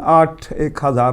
8,000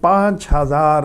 5,000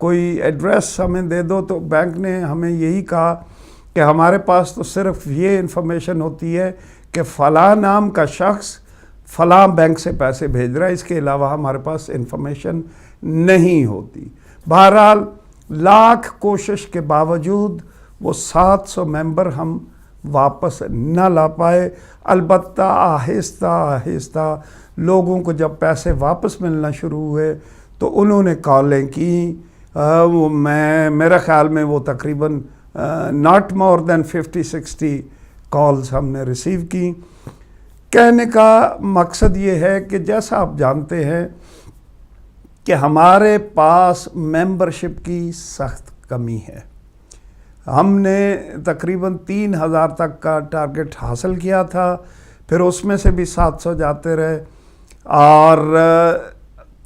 کوئی ایڈریس ہمیں دے دو، تو بینک نے ہمیں یہی کہا کہ ہمارے پاس تو صرف یہ انفارمیشن ہوتی ہے کہ فلاں نام کا شخص فلاں بینک سے پیسے بھیج رہا ہے، اس کے علاوہ ہمارے پاس انفارمیشن نہیں ہوتی۔ بہرحال لاکھ کوشش کے باوجود وہ 700 ممبر ہم واپس نہ لا پائے۔ البتہ آہستہ آہستہ لوگوں کو جب پیسے واپس ملنا شروع ہوئے تو انہوں نے کالیں کی، میرا خیال میں وہ تقریباً not more than 50-60 کالز ہم نے ریسیو کی۔ کہنے کا مقصد یہ ہے کہ جیسا آپ جانتے ہیں کہ ہمارے پاس ممبرشپ کی سخت کمی ہے۔ ہم نے تقریباً 3000 تک کا ٹارگٹ حاصل کیا تھا، پھر اس میں سے بھی 700 جاتے رہے، اور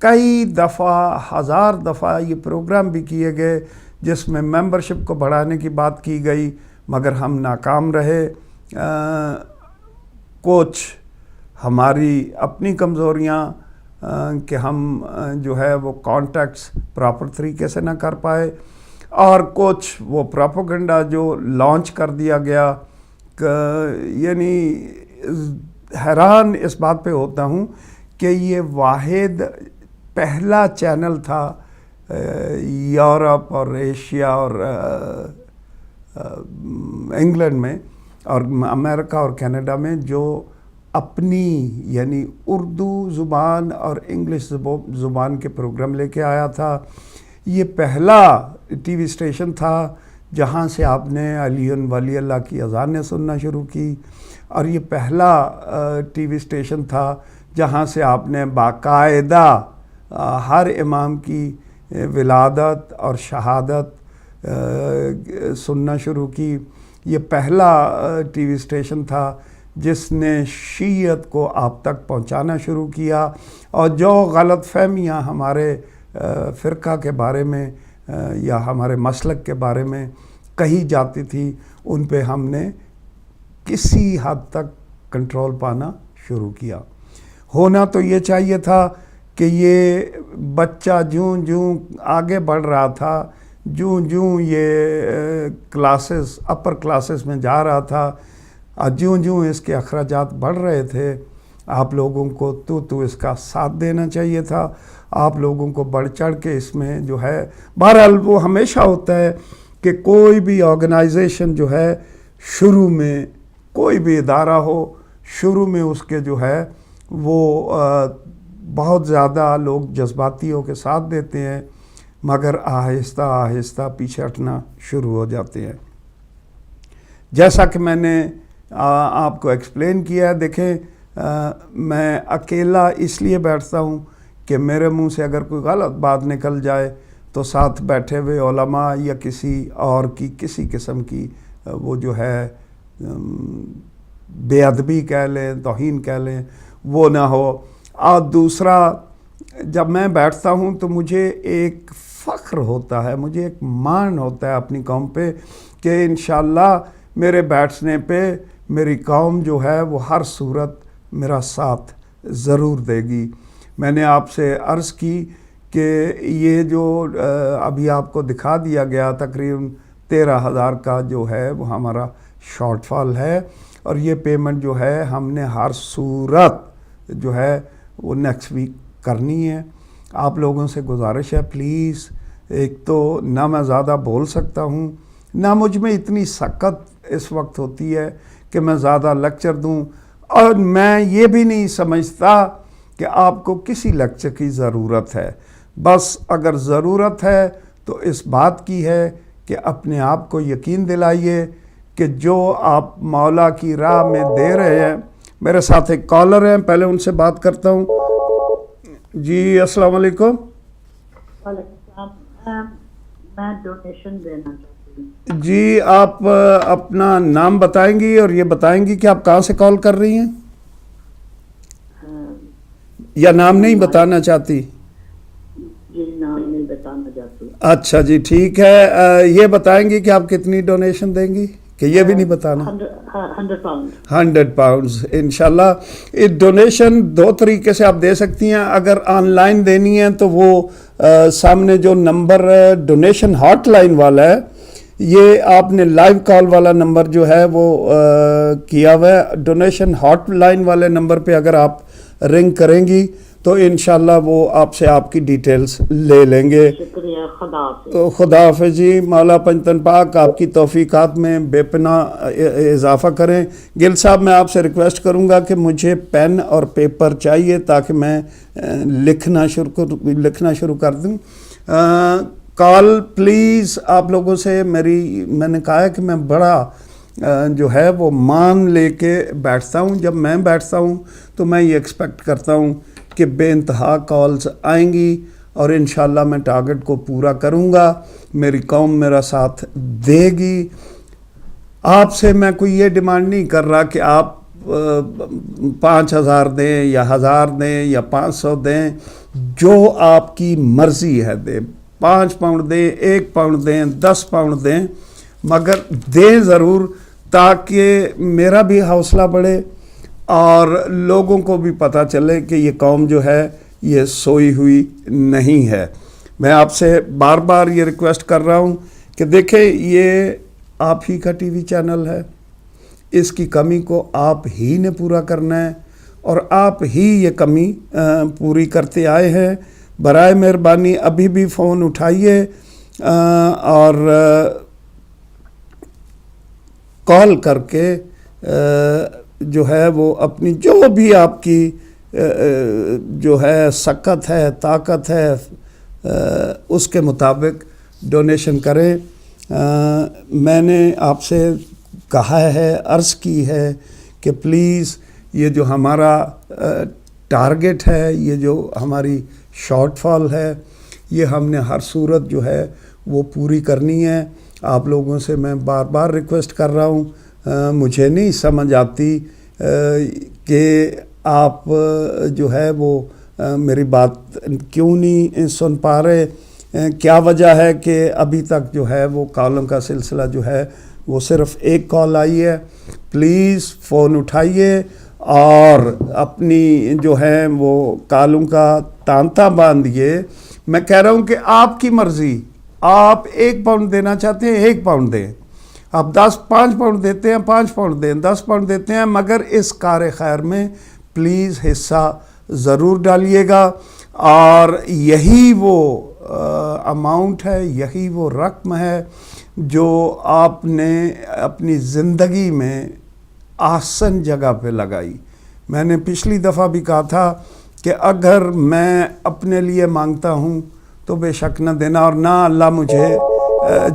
کئی دفعہ 1000 دفعہ یہ پروگرام بھی کیے گئے جس میں ممبرشپ کو بڑھانے کی بات کی گئی، مگر ہم ناکام رہے۔ کچھ ہماری اپنی کمزوریاں کہ ہم جو ہے وہ کانٹیکٹس پراپر طریقے سے نہ کر پائے، اور کچھ وہ پروپیگنڈا جو لانچ کر دیا گیا۔ یعنی حیران اس بات پہ ہوتا ہوں کہ یہ واحد پہلا چینل تھا یورپ اور ایشیا اور انگلینڈ میں اور امریکہ اور کینیڈا میں جو اپنی یعنی اردو زبان اور انگلش زبان کے پروگرام لے کے آیا تھا۔ یہ پہلا ٹی وی اسٹیشن تھا جہاں سے آپ نے علی ولی اللہ کی اذانیں سننا شروع کی، اور یہ پہلا ٹی وی اسٹیشن تھا جہاں سے آپ نے باقاعدہ ہر امام کی ولادت اور شہادت سننا شروع کی۔ یہ پہلا ٹی وی اسٹیشن تھا جس نے شیعت کو آپ تک پہنچانا شروع کیا، اور جو غلط فہمیاں ہمارے فرقہ کے بارے میں یا ہمارے مسلک کے بارے میں کہی جاتی تھی ان پہ ہم نے کسی حد تک کنٹرول پانا شروع کیا۔ ہونا تو یہ چاہیے تھا کہ یہ بچہ جوں آگے بڑھ رہا تھا، جوں یہ کلاسز اپر کلاسز میں جا رہا تھا، جوں اس کے اخراجات بڑھ رہے تھے، آپ لوگوں کو تو اس کا ساتھ دینا چاہیے تھا۔ آپ لوگوں کو بڑھ چڑھ کے اس میں جو ہے، بہرحال وہ ہمیشہ ہوتا ہے کہ کوئی بھی آرگنائزیشن جو ہے شروع میں، کوئی بھی ادارہ ہو، شروع میں اس کے جو ہے وہ بہت زیادہ لوگ جذباتی ہو کے ساتھ دیتے ہیں، مگر آہستہ آہستہ پیچھے ہٹنا شروع ہو جاتے ہیں۔ جیسا کہ میں نے آپ کو ایکسپلین کیا ہے، دیکھیں میں اکیلا اس لیے بیٹھتا ہوں کہ میرے منہ سے اگر کوئی غلط بات نکل جائے تو ساتھ بیٹھے ہوئے علماء یا کسی اور کی کسی قسم کی وہ جو ہے بے ادبی کہہ لیں، توہین کہہ لیں، وہ نہ ہو۔ اور دوسرا، جب میں بیٹھتا ہوں تو مجھے ایک فخر ہوتا ہے، مجھے ایک مان ہوتا ہے اپنی قوم پہ کہ انشاءاللہ میرے بیٹھنے پہ میری قوم جو ہے وہ ہر صورت میرا ساتھ ضرور دے گی۔ میں نے آپ سے عرض کی کہ یہ جو ابھی آپ کو دکھا دیا گیا تقریباً 13,000 کا جو ہے وہ ہمارا شارٹ فال ہے، اور یہ پیمنٹ جو ہے ہم نے ہر صورت جو ہے وہ نیکسٹ ویک کرنی ہے۔ آپ لوگوں سے گزارش ہے پلیز، ایک تو نہ میں زیادہ بول سکتا ہوں، نہ مجھ میں اتنی سکت اس وقت ہوتی ہے کہ میں زیادہ لیکچر دوں، اور میں یہ بھی نہیں سمجھتا کہ آپ کو کسی لیکچر کی ضرورت ہے۔ بس اگر ضرورت ہے تو اس بات کی ہے کہ اپنے آپ کو یقین دلائیے کہ جو آپ مولا کی راہ میں دے رہے ہیں۔ میرے ساتھ ایک کالر ہیں، پہلے ان سے بات کرتا ہوں۔ جی السلام علیکم۔ وعلیکم السلام، میں ڈونیشن دینا چاہتی ہوں۔ جی آپ اپنا نام بتائیں گی اور یہ بتائیں گی کہ آپ کہاں سے کال کر رہی ہیں، یا نام نہیں بتانا چاہتی؟ جی نام نہیں بتانا چاہتی۔ اچھا جی ٹھیک ہے، یہ بتائیں گی کہ آپ کتنی ڈونیشن دیں گی، کہ یہ بھی نہیں بتانا؟ 100 pounds. 100 پاؤنڈز انشاءاللہ. یہ ڈونیشن 2 طریقے سے آپ دے سکتی ہیں. اگر آن لائن دینی ہے تو وہ سامنے جو نمبر ڈونیشن ہاٹ لائن والا ہے, یہ آپ نے لائیو کال والا نمبر جو ہے وہ کیا ہوا ہے. ڈونیشن ہاٹ لائن والے نمبر پہ اگر آپ رنگ کریں گی تو انشاءاللہ وہ آپ سے آپ کی ڈیٹیلز لے لیں گے. شکریہ. خدا حافظ. تو خدا حافظ جی. مولا پنجتن پاک آپ کی توفیقات میں بے پناہ اضافہ کریں. گل صاحب میں آپ سے ریکویسٹ کروں گا کہ مجھے پین اور پیپر چاہیے تاکہ میں لکھنا شروع کر دوں. کال پلیز آپ لوگوں سے میں نے کہا ہے کہ میں بڑا جو ہے وہ مان لے کے بیٹھتا ہوں. جب میں بیٹھتا ہوں تو میں یہ ایکسپیکٹ کرتا ہوں کہ بے انتہا کالز آئیں گی اور انشاءاللہ میں ٹارگٹ کو پورا کروں گا. میری قوم میرا ساتھ دے گی. آپ سے میں کوئی یہ ڈیمانڈ نہیں کر رہا کہ آپ 5,000 دیں یا 1,000 دیں یا 500 دیں. جو آپ کی مرضی ہے دیں. 5 پاؤنڈ دیں, 1 پاؤنڈ دیں, 10 پاؤنڈ دیں, مگر دیں ضرور تاکہ میرا بھی حوصلہ بڑھے اور لوگوں کو بھی پتہ چلے کہ یہ قوم جو ہے یہ سوئی ہوئی نہیں ہے. میں آپ سے بار بار یہ ریکویسٹ کر رہا ہوں کہ دیکھیں یہ آپ ہی کا ٹی وی چینل ہے. اس کی کمی کو آپ ہی نے پورا کرنا ہے اور آپ ہی یہ کمی پوری کرتے آئے ہیں. برائے مہربانی ابھی بھی فون اٹھائیے اور کال کر کے جو ہے وہ اپنی جو بھی آپ کی جو ہے سکت ہے, طاقت ہے, اس کے مطابق ڈونیشن کریں. میں نے آپ سے کہا ہے, عرض کی ہے کہ پلیز یہ جو ہمارا ٹارگٹ ہے, یہ جو ہماری شارٹ فال ہے, یہ ہم نے ہر صورت جو ہے وہ پوری کرنی ہے. آپ لوگوں سے میں بار بار ریکویسٹ کر رہا ہوں. مجھے نہیں سمجھ آتی کہ آپ جو ہے وہ میری بات کیوں نہیں سن پا رہے. کیا وجہ ہے کہ ابھی تک جو ہے وہ کالوں کا سلسلہ جو ہے وہ صرف ایک کال آئی ہے. پلیز فون اٹھائیے اور اپنی جو ہے وہ کالوں کا تانتا باندھیے. میں کہہ رہا ہوں کہ آپ کی مرضی, آپ 1 پاؤنڈ دینا چاہتے ہیں 1 پاؤنڈ دیں, آپ 5 پاؤنڈ دیتے ہیں 5 پاؤنڈ دیں, 10 پاؤنڈ دیتے ہیں, مگر اس کار خیر میں پلیز حصہ ضرور ڈالیے گا. اور یہی وہ اماؤنٹ ہے, یہی وہ رقم ہے جو آپ نے اپنی زندگی میں آسن جگہ پہ لگائی. میں نے پچھلی دفعہ بھی کہا تھا کہ اگر میں اپنے لیے مانگتا ہوں تو بے شک نہ دینا اور نہ اللہ مجھے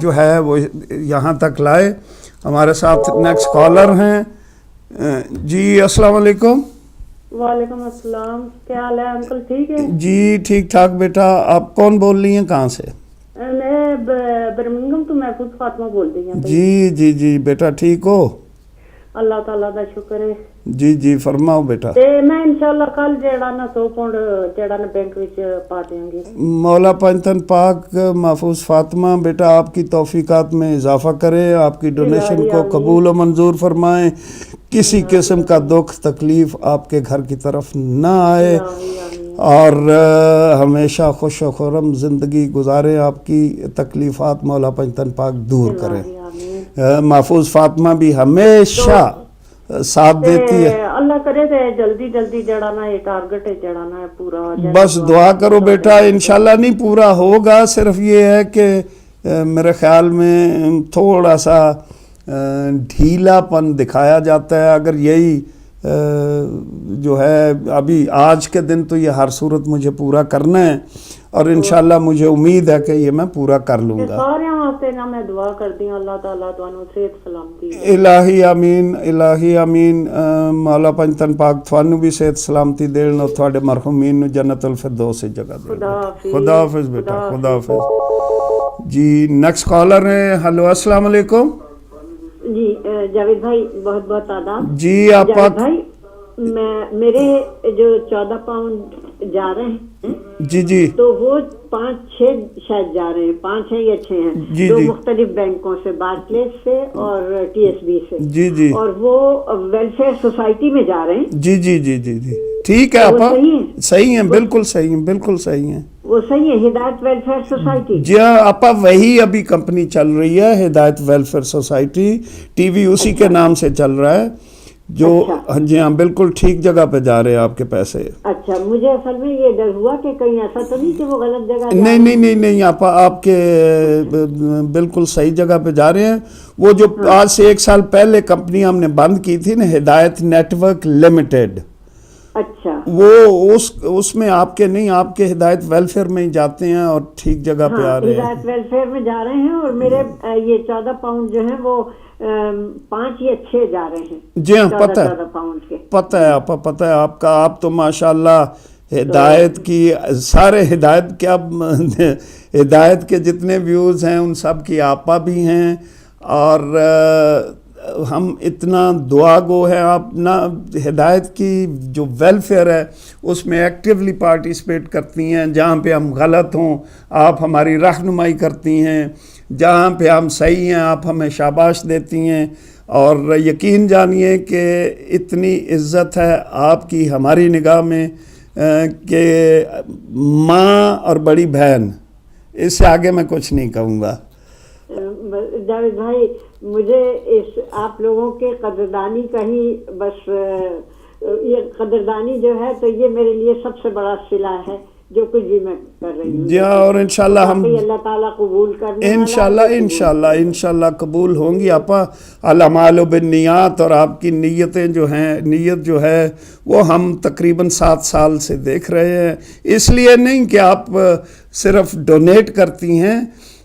جو ہے وہ یہاں تک لائے. ہمارے ساتھ نیکسٹ کالر ہیں. جی السلام علیکم. وعلیکم السلام. کیا حال ہے انکل؟ ٹھیک ہے جی ٹھیک ٹھاک. بیٹا آپ کون بول رہی ہیں, کہاں سے؟ میں برمنگم تو محفوظ فاطمہ بول رہی ہوں. جی جی جی بیٹا ٹھیک ہو؟ اللہ تعالیٰ کا شکر ہے. جی جی فرماؤ بیٹا. تے میں انشاءاللہ کل جیڑا نا 100 پاؤنڈ جیڑا نا بینک وچ پا دیں گے. مولا پنجتن پاک محفوظ فاطمہ بیٹا آپ کی توفیقات میں اضافہ کرے, آپ کی ڈونیشن کو قبول و منظور فرمائیں, کسی قسم کا دکھ تکلیف آپ کے گھر کی طرف نہ آئے اور ہمیشہ خوش و خرم زندگی گزاریں. آپ کی تکلیفات مولا پنجتن پاک دور کریں. محفوظ فاطمہ بھی ہمیشہ ساتھ دیتی ہے. اللہ کرے تے جلدی جلدی جڑا نا یہ ٹارگٹ ہے جڑا نا پورا ہو جائے. بس دعا کرو بیٹا, انشاءاللہ نہیں پورا ہوگا. صرف یہ ہے کہ میرے خیال میں تھوڑا سا ڈھیلا پن دکھایا جاتا ہے. اگر یہی جو ہے ابھی آج کے دن تو یہ ہر صورت مجھے پورا کرنا ہے اور انشاءاللہ مجھے امید ہے کہ یہ میں پورا کر لوں گا. سارے واسطے نا میں دعا کرتی ہوں اللہ تعالیٰ تانوں صحت سلامتی. الہی آمین, الہی آمین. مولا پنجتن پاک تھانوں بھی صحت سلامتی دین اور تھوڑے مرحومین نو جنت الفردوس جگہ دے. خدا حافظ بیٹا, خدا حافظ. جی نیکسٹ کالر ہیں. ہلو السلام علیکم. جی جاوید بھائی بہت بہت آداب. جی آپ جاوید بھائی میرے جو 14 پاؤنڈ جا رہے ہیں جی جی تو وہ 5-6 شاید جا رہے ہیں, 5 ہیں یا 6 ہیں, جی دو جی مختلف بینکوں سے, بارکلیز سے اور ٹی ایس بی سے, جی جی اور وہ ویلفیئر سوسائٹی میں جا رہے ہیں. جی جی جی جی جی ٹھیک ہے وہ آپا, صحیح ہے؟ صحیح ہیں, بالکل صحیح ہیں, بالکل صحیح ہیں. وہ صحیح ہے, ہدایت ویلفیئر سوسائٹی. جی ہاں آپا, وہی ابھی کمپنی چل رہی ہے, ہدایت ویلفیئر سوسائٹی, ٹی وی اسی کے نام سے چل رہا ہے. جو جی ہاں بالکل ٹھیک جگہ پہ جا رہے ہیں آپ کے پیسے. اچھا, مجھے اصل میں یہ ڈر ہوا کہ کہیں ایسا تو نہیں کہ وہ غلط جگہ جا نہیں رہے نہیں نہیں نہیں آپا, آپ کے بالکل صحیح جگہ پہ جا رہے ہیں. وہ جو آج سے 1 سال پہلے کمپنی ہم نے بند کی تھی نا, ہدایت نیٹ ورک لمیٹڈ, اچھا وہ اس میں آپ کے نہیں, آپ کے ہدایت ویلفیئر میں ہی جاتے ہیں اور ٹھیک جگہ پہ آ رہے ہیں. ہدایت ویلفیئر میں جا رہے ہیں, اور میرے یہ 14 پاؤنڈ جو ہیں وہ 5 یا 6 جا رہے ہیں. جی ہاں, 14 پاؤنڈ کے. پتہ ہے آپا, پتہ ہے آپ کا. آپ تو ماشاءاللہ ہدایت کی سارے ہدایت کے, اب ہدایت کے جتنے ویوز ہیں ان سب کی آپا بھی ہیں, اور ہم اتنا دعا گو ہیں. آپ نا ہدایت کی جو ویلفیئر ہے اس میں ایکٹیولی پارٹیسپیٹ کرتی ہیں. جہاں پہ ہم غلط ہوں آپ ہماری رہنمائی کرتی ہیں, جہاں پہ ہم صحیح ہیں آپ ہمیں شاباش دیتی ہیں. اور یقین جانیے کہ اتنی عزت ہے آپ کی ہماری نگاہ میں کہ ماں اور بڑی بہن, اس سے آگے میں کچھ نہیں کہوں گا. جاوید بھائی, مجھے اس آپ لوگوں کے قدردانی کا ہی بس, یہ قدردانی جو ہے تو یہ میرے لیے سب سے بڑا صلہ ہے جو کچھ بھی میں کر رہی ہوں. جی ہاں, اور انشاءاللہ ہم اللہ تعالیٰ قبول کرنے انشاءاللہ قبول ہوں گی آپا. الاعمال بالنیات, اور آپ کی نیتیں جو ہیں, نیت جو ہے وہ ہم تقریباً 7 سال سے دیکھ رہے ہیں. اس لیے نہیں کہ آپ صرف ڈونیٹ کرتی ہیں,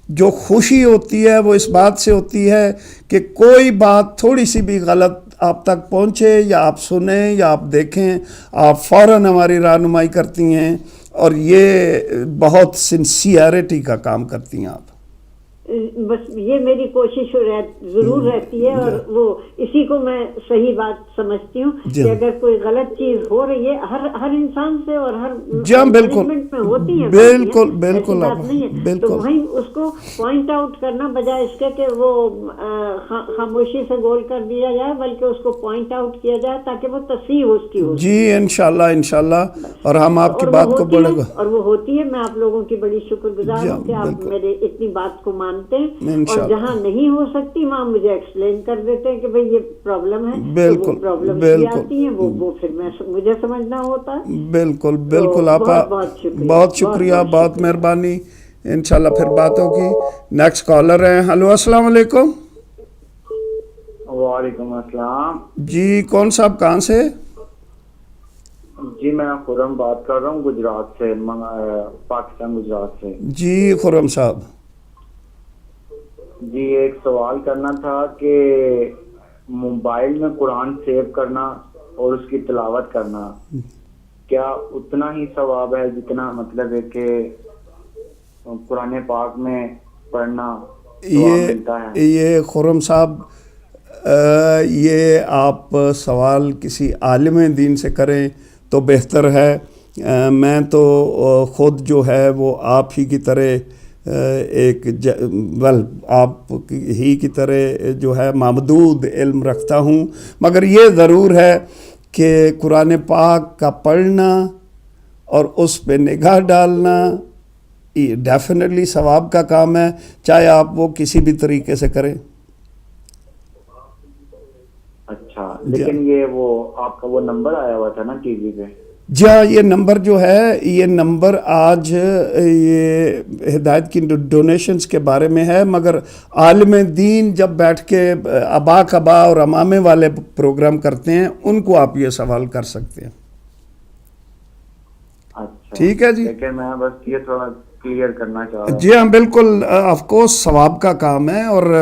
جو خوشی ہوتی ہے وہ اس بات سے ہوتی ہے کہ کوئی بات تھوڑی سی بھی غلط آپ تک پہنچے, یا آپ سنیں یا آپ دیکھیں, آپ فوراً ہماری رہنمائی کرتی ہیں, اور یہ بہت سنسیئرٹی کا کام کرتی ہیں آپ. بس یہ میری کوشش ضرور رہتی ہے, اور وہ اسی کو میں صحیح بات سمجھتی ہوں کہ اگر کوئی غلط چیز ہو رہی ہے ہر انسان سے, اور ہر مینجمنٹ میں ہوتی ہے, بالکل ایسی بات نہیں ہے, تو وہیں اس کو پوائنٹ آؤٹ کرنا بجائے اس کے کہ وہ خاموشی سے گول کر دیا جائے, بلکہ اس کو پوائنٹ آؤٹ کیا جائے تاکہ وہ تصحیح اس کی ہو. جی انشاءاللہ, اور ہم آپ کی بات کو بڑھے گا. اور وہ ہوتی ہے. میں آپ لوگوں کی بڑی شکر گزار ہوں کہ آپ میرے اتنی بات کو مانتے ہیں, اور جہاں نہیں ہو سکتی وہاں مجھے ایکسپلین کر دیتے ہیں کہ بھئی یہ پرابلم ہے, بالکل, وہ پرابلم کی آتی ہیں, وہ پھر مجھے سمجھنا ہوتا ہے. بالکل آپا, بہت شکریہ, بہت مہربانی. انشاءاللہ پھر بات ہوگی. نیکسٹ کالر ہیں. ہلو, السلام علیکم. وعلیکم السلام. جی کون صاحب, کہاں سے؟ جی میں خرم بات کر رہا ہوں, گجرات سے, پاکستان گجرات سے. جی خرم صاحب. جی ایک سوال کرنا تھا کہ موبائل میں قرآن سیو کرنا اور اس کی تلاوت کرنا کیا اتنا ہی ثواب ہے جتنا مطلب ہے کہ قرآن پاک میں پڑھنا ثواب ملتا ہے؟ یہ خرم صاحب, یہ آپ سوال کسی عالم دین سے کریں تو بہتر ہے. میں تو خود جو ہے وہ آپ ہی کی طرح ایک آپ ہی کی طرح جو ہے محدود علم رکھتا ہوں, مگر یہ ضرور ہے کہ قرآن پاک کا پڑھنا اور اس پہ نگاہ ڈالنا ڈیفینیٹلی ثواب کا کام ہے, چاہے آپ وہ کسی بھی طریقے سے کریں. اچھا, لیکن یہ وہ آپ کا وہ نمبر آیا ہوا تھا نا ٹی وی پہ. جی ہاں, یہ نمبر جو ہے, یہ نمبر آج یہ ہدایت کی ڈونیشنز کے بارے میں ہے, مگر عالم دین جب بیٹھ کے ابا کبا اور امامے والے پروگرام کرتے ہیں ان کو آپ یہ سوال کر سکتے ہیں. اچھا ٹھیک ہے جی. لیکن میں بس یہ تھوڑا کلیئر کرنا چاہ رہا ہوں. جی ہاں بالکل, آف کورس ثواب کا کام ہے. اور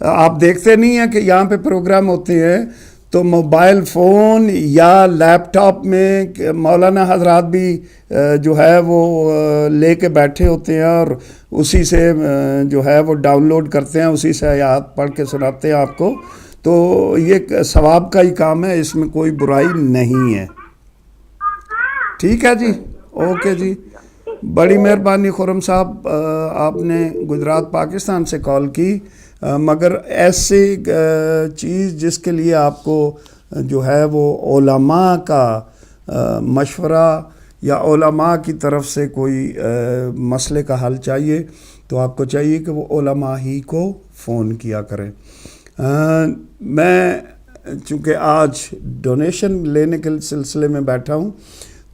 آپ دیکھتے نہیں ہیں کہ یہاں پہ پروگرام ہوتے ہیں تو موبائل فون یا لیپ ٹاپ میں مولانا حضرات بھی جو ہے وہ لے کے بیٹھے ہوتے ہیں, اور اسی سے جو ہے وہ ڈاؤن لوڈ کرتے ہیں, اسی سے آیات پڑھ کے سناتے ہیں آپ کو. تو یہ ثواب کا ہی کام ہے, اس میں کوئی برائی نہیں ہے. ٹھیک ہے جی, اوکے جی, بڑی مہربانی خرم صاحب, آپ نے گجرات پاکستان سے کال کی, مگر ایسی چیز جس کے لیے آپ کو جو ہے وہ علماء کا مشورہ یا علماء کی طرف سے کوئی مسئلے کا حل چاہیے, تو آپ کو چاہیے کہ وہ علماء ہی کو فون کیا کریں. میں چونکہ آج ڈونیشن لینے کے سلسلے میں بیٹھا ہوں,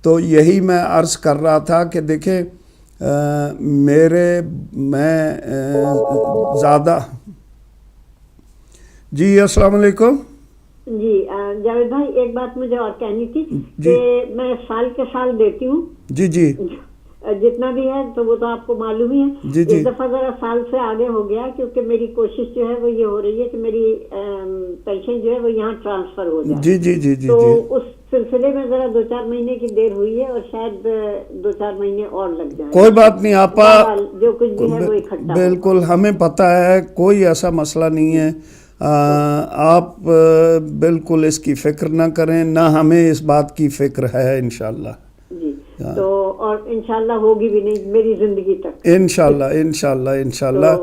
تو یہی میں عرض کر رہا تھا کہ دیکھیں میں زیادہ. جی السلام علیکم. جی جاوید بھائی, ایک بات مجھے اور کہنی تھی کہ میں سال کے سال دیتی ہوں. جی جتنا بھی ہے تو وہ تو آپ کو معلوم ہی ہے. اس دفعہ ذرا سال سے آگے ہو گیا, کیونکہ میری کوشش جو ہے وہ یہ ہو رہی ہے کہ میری پینشن جو ہے وہ یہاں ٹرانسفر ہو جائے. جی تو اس سلسلے میں ذرا 2-4 مہینے کی دیر ہوئی ہے, اور شاید 2-4 مہینے اور لگ جائیں. کوئی بات نہیں آپا, جو کچھ بھی ہے وہ اکٹھا. بالکل ہمیں پتہ ہے, کوئی ایسا مسئلہ نہیں ہے. آپ بالکل اس کی فکر نہ کریں, نہ ہمیں اس بات کی فکر ہے انشاءاللہ. جی تو اور انشاءاللہ ہوگی بھی نہیں میری زندگی تک, انشاءاللہ.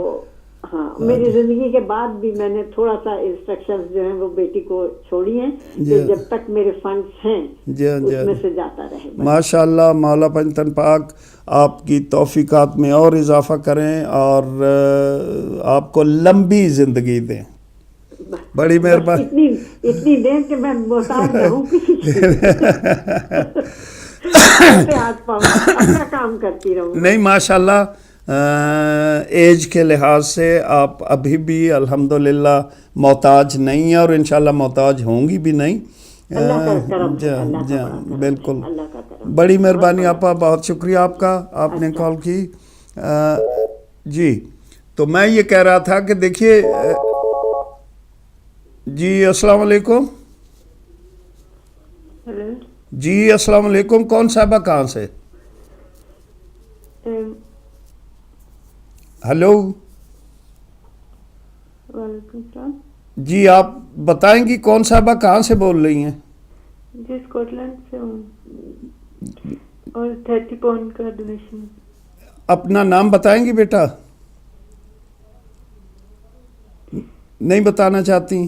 ہاں, میری زندگی کے بعد بھی میں نے تھوڑا سا انسٹرکشنز جو ہیں وہ بیٹی کو چھوڑی ہیں کہ جب تک میرے فنڈز ہیں اس میں سے جاتا رہے. ماشاءاللہ, مولا پنجتن پاک آپ کی توفیقات میں اور اضافہ کریں اور آپ کو لمبی زندگی دیں. بڑی مہربانی. اتنی دیر کہ میں محتاج نہ ہوں کسی اپنا کام کرتی رہوں. نہیں ماشاءاللہ, ایج کے لحاظ سے آپ ابھی بھی الحمدللہ محتاج نہیں ہیں, اور انشاءاللہ محتاج ہوں گی بھی نہیں. بالکل, بڑی مہربانی آپا, بہت شکریہ آپ کا, آپ نے کال کی. جی تو میں یہ کہہ رہا تھا کہ دیکھیے. جی السلام علیکم. جی السلام علیکم, کون صاحبہ کہاں سے؟ ہلو. وعلیکم السلام. جی آپ بتائیں گی کون صاحبہ کہاں سے بول رہی ہیں؟ جی اسکاٹ لینڈ سے ہوں, اور 30 پاؤنڈ کا ڈونیشن. اپنا نام بتائیں گی بیٹا؟ نہیں بتانا چاہتی؟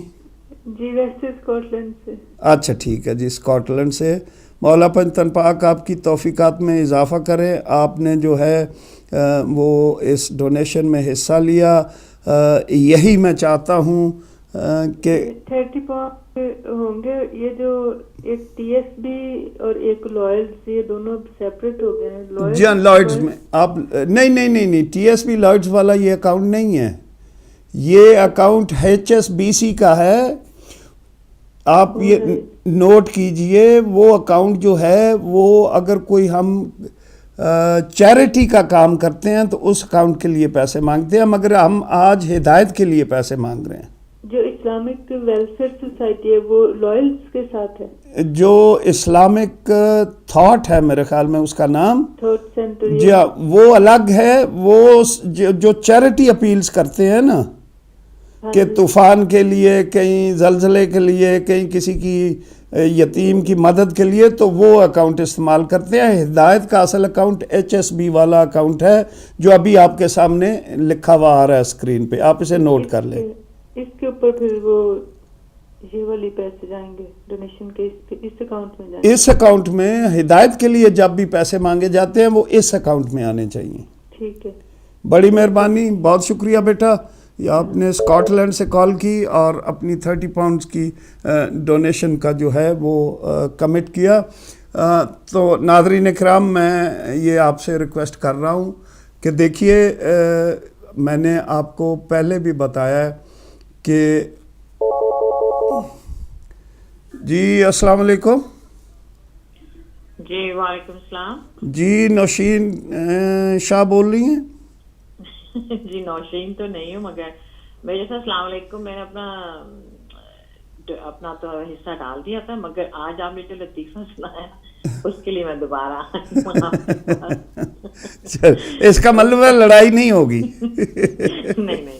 جی ویسے اسکاٹ لینڈ سے. اچھا ٹھیک ہے جی, اسکاٹ لینڈ سے. مولا پنجتن پاک آپ کی توفیقات میں اضافہ کرے. آپ نے جو ہے وہ اس ڈونیشن میں حصہ لیا, یہی میں چاہتا ہوں کہ 30 پاؤنڈ ہوں گے. یہ جو ایک ٹی ایس بی اور ایک لائڈز, یہ دونوں سیپریٹ ہو گئے ہیں. جی ہاں لائڈز میں آپ نہیں, ٹی ایس بی لائڈز والا یہ اکاؤنٹ نہیں ہے, یہ account H S B C کا ہے. آپ یہ نوٹ کیجئے, وہ اکاؤنٹ جو ہے وہ اگر کوئی ہم چیریٹی کا کام کرتے ہیں تو اس اکاؤنٹ کے لیے پیسے مانگتے ہیں, مگر ہم آج ہدایت کے لیے پیسے مانگ رہے ہیں. جو اسلامک ویلفیئر سوسائٹی ہے وہ لائلز کے ساتھ ہے. جو اسلامک تھاٹ ہے میرے خیال میں اس کا نام, تھاٹ سینٹر, جی وہ الگ ہے. وہ جو چیریٹی اپیلز کرتے ہیں نا, کہ طوفان کے لیے, کہیں زلزلے کے لیے, کہیں کسی کی یتیم کی مدد کے لیے, تو وہ اکاؤنٹ استعمال کرتے ہیں. ہدایت کا اصل اکاؤنٹ ایچ ایس بی والا اکاؤنٹ ہے جو ابھی آپ کے سامنے لکھا ہوا آ رہا ہے اسکرین پہ, آپ اسے نوٹ کر لیں. اس کے اوپر پھر وہ یہ والی پیسے جائیں گے ڈونیشن کے, اس اکاؤنٹ میں جائیں گے. اس اکاؤنٹ میں ہدایت کے لیے جب بھی پیسے مانگے جاتے ہیں وہ اس اکاؤنٹ میں آنے چاہیے. ٹھیک ہے, بڑی مہربانی, بہت شکریہ بیٹا. آپ نے اسکاٹ لینڈ سے کال کی اور اپنی 30 پاؤنڈز کی ڈونیشن کا جو ہے وہ کمٹ کیا. تو ناظرین کرام, میں یہ آپ سے ریکویسٹ کر رہا ہوں کہ دیکھیے, میں نے آپ کو پہلے بھی بتایا ہے کہ جی السلام علیکم. جی وعلیکم السلام. جی نوشین شاہ بول رہی ہیں؟ جی نوشین تو نہیں ہوں, مگر میں جیسا السلام علیکم, میں نے اپنا تو حصہ ڈال دیا تھا, مگر آج آپ نے جو لطیفہ سنایا اس کے لیے میں دوبارہ اس کا مطلب ہے لڑائی نہیں ہوگی. نہیں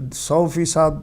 100%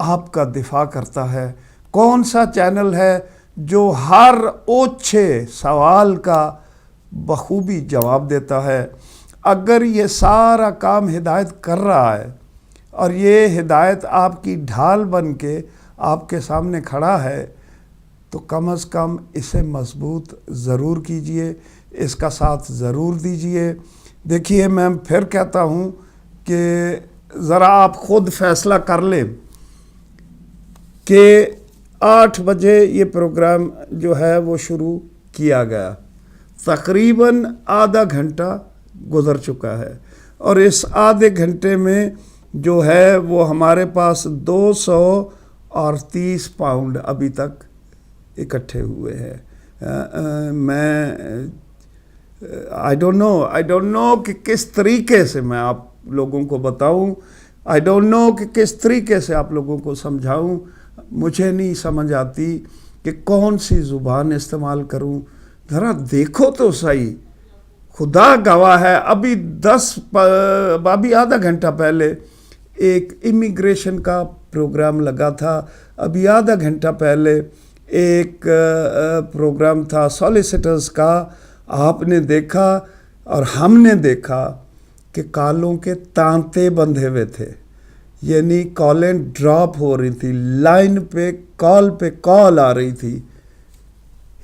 آپ کا دفاع کرتا ہے؟ کون سا چینل ہے جو ہر اوچھے سوال کا بخوبی جواب دیتا ہے؟ اگر یہ سارا کام ہدایت کر رہا ہے اور یہ ہدایت آپ کی ڈھال بن کے آپ کے سامنے کھڑا ہے تو کم از کم اسے مضبوط ضرور کیجئے، اس کا ساتھ ضرور دیجئے۔ دیکھیے میں پھر کہتا ہوں کہ ذرا آپ خود فیصلہ کر لیں کہ 8 بجے یہ پروگرام جو ہے وہ شروع کیا گیا، تقریباً آدھا گھنٹہ گزر چکا ہے، اور اس آدھے گھنٹے میں جو ہے وہ ہمارے پاس 230 پاؤنڈ ابھی تک اکٹھے ہوئے ہیں۔ میں آئی ڈونٹ نو کہ کس طریقے سے میں آپ لوگوں کو بتاؤں، آئی ڈونٹ نو کہ کس طریقے سے آپ لوگوں کو سمجھاؤں۔ مجھے نہیں سمجھ آتی کہ کون سی زبان استعمال کروں۔ ذرا دیکھو تو صحیح، خدا گواہ ہے، ابھی آدھا گھنٹہ پہلے ایک امیگریشن کا پروگرام لگا تھا، ابھی آدھا گھنٹہ پہلے ایک پروگرام تھا سالیسیٹرز کا۔ آپ نے دیکھا اور ہم نے دیکھا کہ کالوں کے تانتے بندھے ہوئے تھے، یعنی کالیں ڈراپ ہو رہی تھی، لائن پہ کال آ رہی تھی۔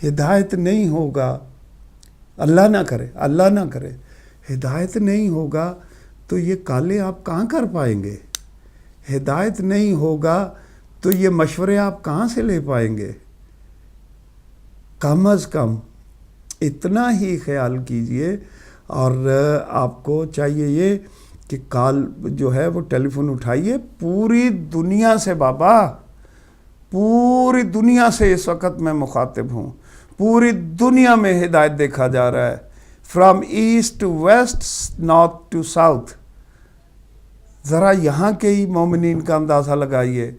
ہدایت نہیں ہوگا، اللہ نہ کرے ہدایت نہیں ہوگا تو یہ کالے آپ کہاں کر پائیں گے؟ ہدایت نہیں ہوگا تو یہ مشورے آپ کہاں سے لے پائیں گے؟ کم از کم اتنا ہی خیال کیجئے، اور آپ کو چاہیے یہ کہ کال جو ہے وہ ٹیلی فون اٹھائیے۔ پوری دنیا سے بابا، پوری دنیا سے اس وقت میں مخاطب ہوں، پوری دنیا میں ہدایت دیکھا جا رہا ہے، from east to west, north to south. ذرا یہاں کے ہی مومنین کا اندازہ لگائیے،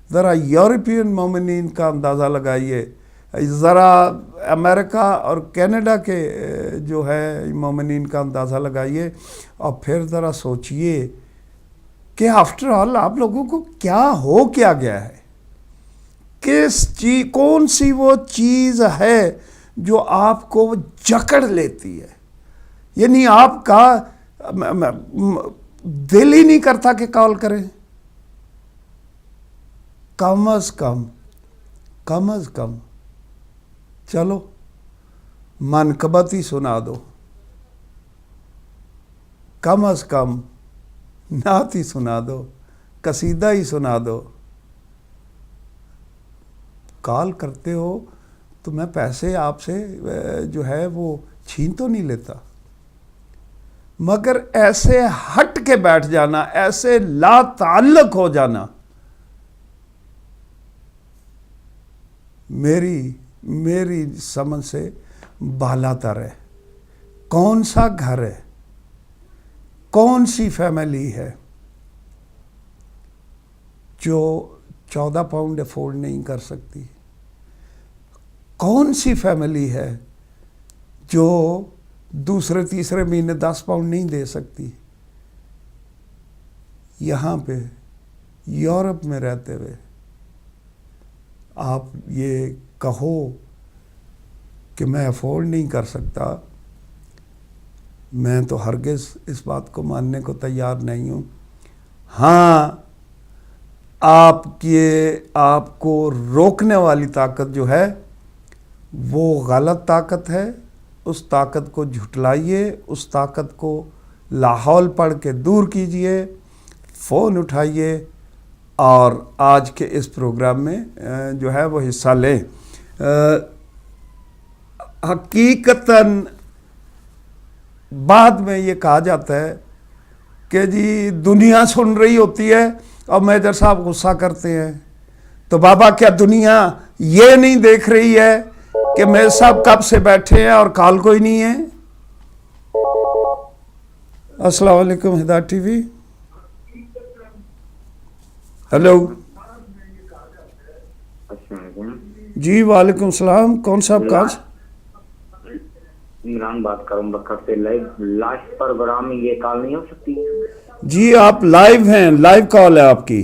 ذرا یورپین مومنین کا اندازہ لگائیے، ذرا امریکہ اور کینیڈا کے جو ہے مومنین کا اندازہ لگائیے، اور پھر ذرا سوچئے کہ آفٹر آل آپ لوگوں کو کیا ہو کیا گیا ہے؟ کون سی وہ چیز ہے جو آپ کو جکڑ لیتی ہے؟ یعنی آپ کا دل ہی نہیں کرتا کہ کال کریں؟ کم از کم چلو منقبت ہی سنا دو، کم از کم نعت ہی سنا دو، قصیدہ ہی سنا دو۔ کال کرتے ہو تو میں پیسے آپ سے جو ہے وہ چھین تو نہیں لیتا، مگر ایسے ہٹ کے بیٹھ جانا، ایسے لا تعلق ہو جانا، میری سمجھ سے بالا تر ہے۔ کون سا گھر ہے، کون سی فیملی ہے جو 14 پاؤنڈ افورڈ نہیں کر سکتی؟ کون سی فیملی ہے جو دوسرے تیسرے مہینے 10 پاؤنڈ نہیں دے سکتی؟ یہاں پہ یورپ میں رہتے ہوئے آپ یہ کہو کہ میں افورڈ نہیں کر سکتا، میں تو ہرگز اس بات کو ماننے کو تیار نہیں ہوں۔ ہاں، آپ کو روکنے والی طاقت جو ہے وہ غلط طاقت ہے، اس طاقت کو جھٹلائیے، اس طاقت کو لاحول پڑھ کے دور کیجئے، فون اٹھائیے اور آج کے اس پروگرام میں جو ہے وہ حصہ لیں۔ حقیقتاً بعد میں یہ کہا جاتا ہے کہ جی دنیا سن رہی ہوتی ہے اور میجر صاحب غصہ کرتے ہیں، تو بابا کیا دنیا یہ نہیں دیکھ رہی ہے کہ میجر صاحب کب سے بیٹھے ہیں اور کال کوئی نہیں ہے؟ السلام علیکم ہدایت ٹی وی، ہیلو جی وعلیکم السلام، کون صاحب کاج؟ عمران بات کروں بکر سے، لائیو پروگرام میں یہ کال نہیں ہو سکتی؟ جی آپ لائیو ہیں، لائیو کال ہے آپ کی۔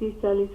30-40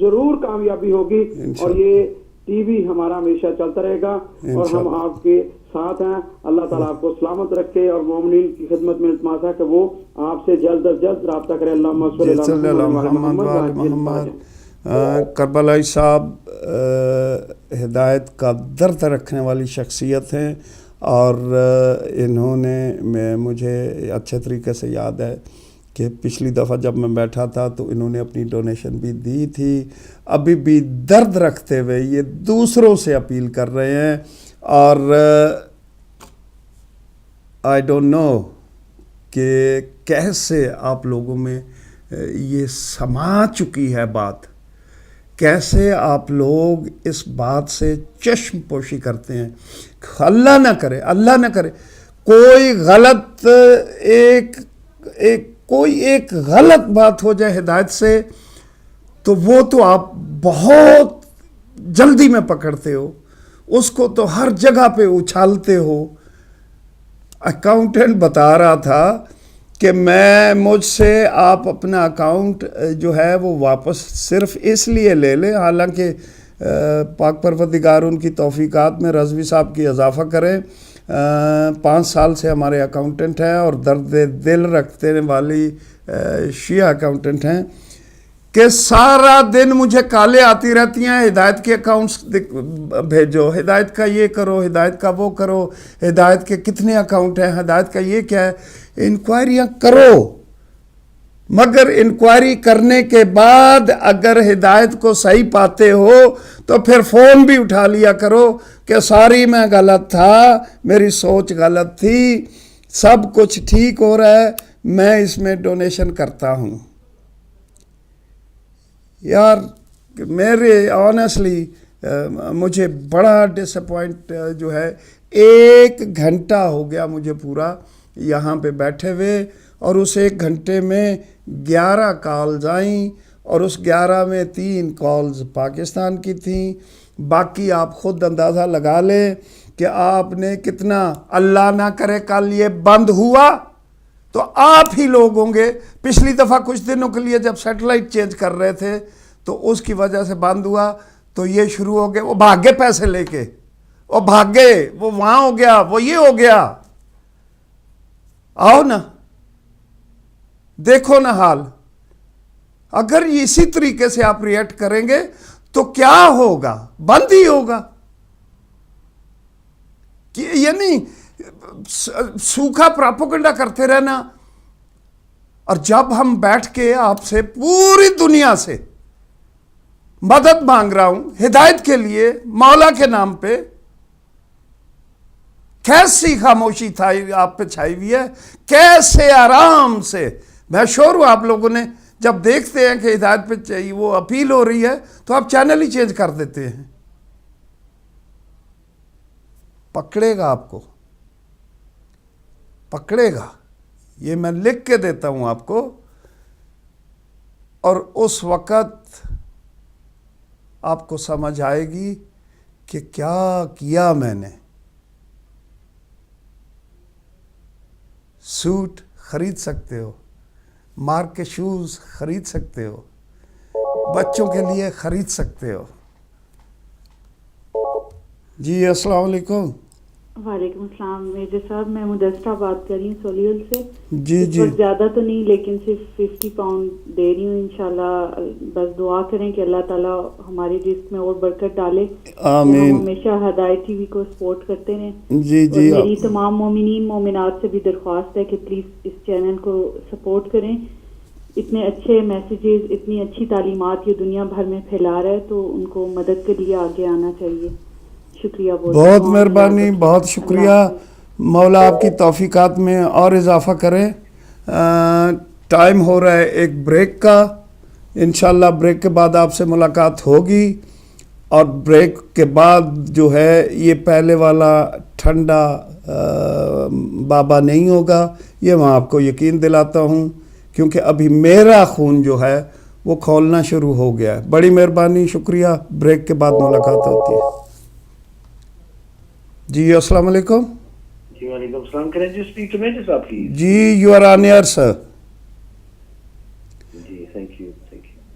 ضرور کامیابی ہوگی اور یہ ٹی وی ہمارا ہمیشہ چلتا رہے گا اور ہم آپ کے ساتھ ہیں. اللہ تعالیٰ آپ کو سلامت رکھے اور مومنین کی خدمت میں التماس ہے کہ وہ آپ سے جلد از جلد رابطہ کریں. اللہم صلی اللہ محمد. کربلائی صاحب ہدایت کا درد رکھنے والی شخصیت ہیں اور انہوں نے مجھے اچھے طریقے سے یاد ہے کہ پچھلی دفعہ جب میں بیٹھا تھا تو انہوں نے اپنی ڈونیشن بھی دی تھی. ابھی بھی درد رکھتے ہوئے یہ دوسروں سے اپیل کر رہے ہیں اور آئی ڈونٹ نو کہ کیسے آپ لوگوں میں یہ سما چکی ہے بات، کیسے آپ لوگ اس بات سے چشم پوشی کرتے ہیں. اللہ نہ کرے کوئی غلط کوئی ایک غلط بات ہو جائے ہدایت سے تو وہ تو آپ بہت جلدی میں پکڑتے ہو، اس کو تو ہر جگہ پہ اچھالتے ہو. اکاؤنٹنٹ بتا رہا تھا کہ مجھ سے آپ اپنا اکاؤنٹ جو ہے وہ واپس صرف اس لیے لے لیں، حالانکہ پاک پروردگار ان کی توفیقات میں رضوی صاحب کی اضافہ کریں. 5 سال سے ہمارے اکاؤنٹنٹ ہیں اور درد دل رکھتے والی شیعہ اکاؤنٹنٹ ہیں کہ سارا دن مجھے کالیں آتی رہتی ہیں، ہدایت کے اکاؤنٹس بھیجو، ہدایت کا یہ کرو، ہدایت کا وہ کرو، ہدایت کے کتنے اکاؤنٹ ہیں، ہدایت کا یہ کیا ہے. انکوائریاں کرو، مگر انکوائری کرنے کے بعد اگر ہدایت کو صحیح پاتے ہو تو پھر فون بھی اٹھا لیا کرو کہ ساری میں غلط تھا، میری سوچ غلط تھی، سب کچھ ٹھیک ہو رہا ہے، میں اس میں ڈونیشن کرتا ہوں. یار میرے آنیسٹلی مجھے بڑا ڈس اپوائنٹ جو ہے، 1 گھنٹہ ہو گیا مجھے پورا یہاں پہ بیٹھے ہوئے اور اس 1 گھنٹے میں 11 کالز آئیں اور اس 11 میں 3 کالز پاکستان کی تھیں. باقی آپ خود اندازہ لگا لیں کہ آپ نے کتنا. اللہ نہ کرے کل یہ بند ہوا تو آپ ہی لوگ ہوں گے. پچھلی دفعہ کچھ دنوں کے لیے جب سیٹلائٹ چینج کر رہے تھے تو اس کی وجہ سے بند ہوا تو یہ شروع ہو گئے، وہ بھاگے پیسے لے کے، وہ بھاگے، وہ وہاں ہو گیا، وہ یہ ہو گیا. آؤ نا دیکھو نا حال. اگر اسی طریقے سے آپ ریئیکٹ کریں گے تو کیا ہوگا؟ بند ہی ہوگا. یعنی سوکھا پراپوگنڈا کرتے رہنا. اور جب ہم بیٹھ کے آپ سے پوری دنیا سے مدد مانگ رہا ہوں ہدایت کے لیے مولا کے نام پہ، کیسی خاموشی تھا آپ پہ چھائی ہوئی ہے، کیسے آرام سے. میں شور ہوں آپ لوگوں نے جب دیکھتے ہیں کہ ہدایت پہ وہ اپیل ہو رہی ہے تو آپ چینل ہی چینج کر دیتے ہیں. پکڑے گا آپ کو، پکڑے گا. یہ میں لکھ کے دیتا ہوں آپ کو. اور اس وقت آپ کو سمجھ آئے گی کہ کیا کیا میں نے. سوٹ خرید سکتے ہو، مارک کے شوز خرید سکتے ہو، بچوں کے لیے خرید سکتے ہو. جی السلام علیکم. وعلیکم السلام میجر صاحب، میں مدثرہ بات کر رہی ہوں سولیول سے. جی جی زیادہ تو نہیں لیکن صرف 50 پاؤنڈ دے رہی ہوں. انشاءاللہ بس دعا کریں کہ اللہ تعالیٰ ہماری رزق میں اور برکت ڈالے. آمین. ہم ہمیشہ ہدایت ٹی وی کو سپورٹ کرتے رہیں. جی جی. اور میری تمام مومنین مومنات سے بھی درخواست ہے کہ پلیز اس چینل کو سپورٹ کریں. اتنے اچھے میسیجز، اتنی اچھی تعلیمات یہ دنیا بھر میں پھیلا رہا ہے تو ان کو مدد کے لیے آگے آنا چاہیے. شکریہ. بہت مہربانی، بہت شکریہ. مولا آپ کی توفیقات میں اور اضافہ کریں. ٹائم ہو رہا ہے ایک بریک کا. انشاءاللہ بریک کے بعد آپ سے ملاقات ہوگی اور بریک کے بعد جو ہے یہ پہلے والا ٹھنڈا بابا نہیں ہوگا، یہ میں آپ کو یقین دلاتا ہوں، کیونکہ ابھی میرا خون جو ہے وہ کھولنا شروع ہو گیا ہے. بڑی مہربانی، شکریہ. بریک کے بعد ملاقات ہوتی ہے. جی السلام علیکم. جی وعلیکم السلام. Can I just speak to Major صاحب please? G you are on air sir. G thank you.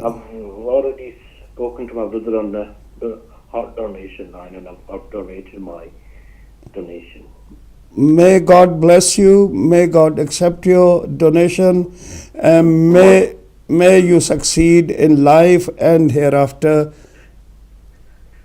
I've already spoken to my brother on the heart donation line and I've donated my donation. May God bless you, may God accept your donation, and may you succeed in life and hereafter.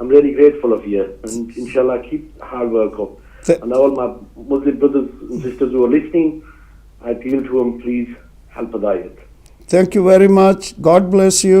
I'm really grateful of you, and inshallah keep hard work up. And all my Muslim brothers and sisters who are listening, I appeal to them, please help Hidayat. Thank you very much. God bless you.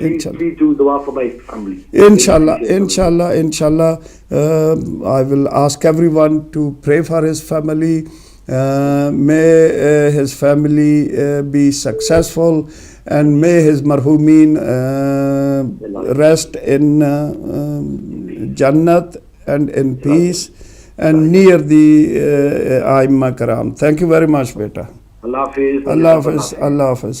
Please do dua for my family. Inshallah. I will ask everyone to pray for his family. May his family be successful, and may his marhumeen rest in Jannat and in peace and near the Aimma Karam. Thank you very much, beta. Allah Hafiz.